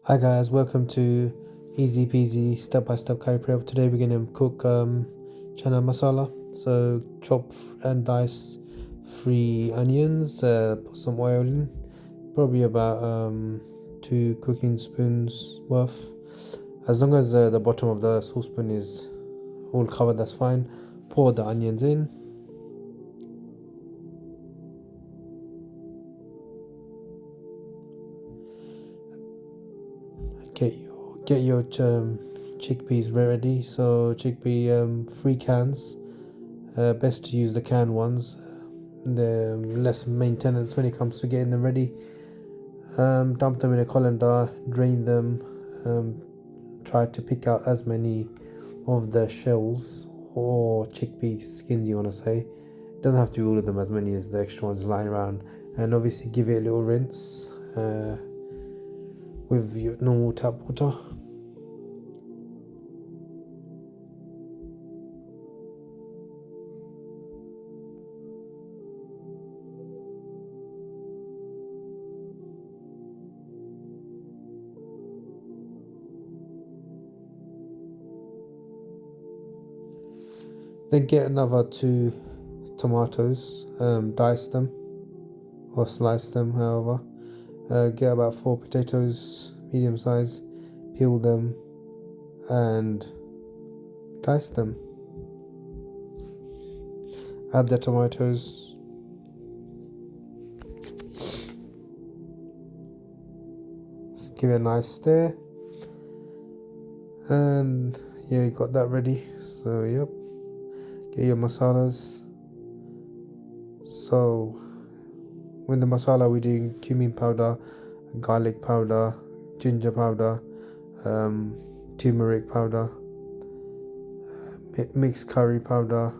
Hi guys, welcome to easy peasy step-by-step curry prep. Today we're gonna cook chana masala. So chop and dice 3 onions, put some oil in, probably about 2 cooking spoons worth. As long as the bottom of the saucepan is all covered, that's fine. Pour the onions in. Get your chickpeas ready. So chickpea 3 cans. Best to use the canned ones. The less maintenance when it comes to getting them ready. Dump them in a colander, drain them. Try to pick out as many of the shells or chickpea skins you want to say. Doesn't have to be all of them, as many as the extra ones lying around. And obviously give it a little rinse with your normal tap water. Then get another 2 tomatoes, dice them or slice them, however. Get about 4 potatoes, medium size, peel them and dice them. Add the tomatoes. Just give it a nice stir. And yeah, you got that ready. So yep. Get your masalas. So with the masala we're doing cumin powder, garlic powder, ginger powder, turmeric powder, mixed curry powder,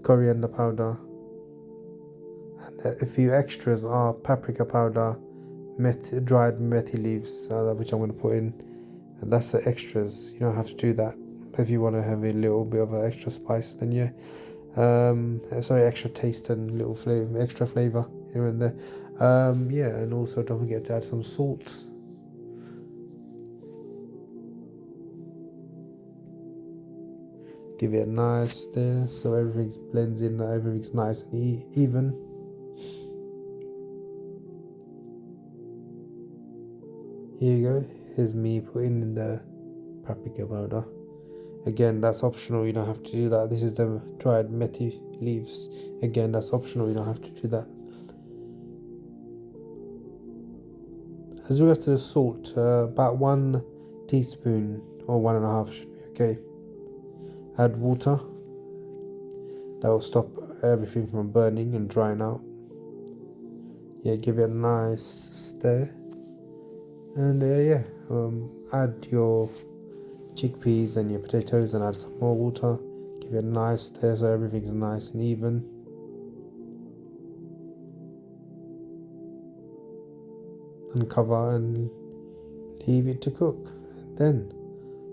coriander powder, and a few extras are paprika powder, dried methi leaves, which I'm going to put in. And that's the extras. You don't have to do that. If you want to have a little bit of an extra spice, then yeah. Extra taste and little flavor, extra flavor here and there. Yeah, and also don't forget to add some salt. Give it a nice stir so everything blends in, everything's nice and even. Here you go. Here's me putting in the paprika powder. Again, that's optional. You don't have to do that. This is the dried methi leaves. Again, that's optional. You don't have to do that. As regards to the salt, about 1 teaspoon or 1.5 should be okay. Add water. That will stop everything from burning and drying out. Yeah, give it a nice stir. And add your chickpeas and your potatoes and add some more water. Give it a nice stir so everything's nice and even. And cover and leave it to cook. Then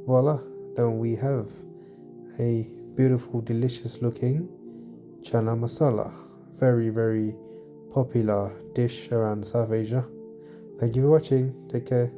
voila, then we have a beautiful, delicious looking chana masala. Very, very popular dish around South Asia. Thank you for watching. Take care.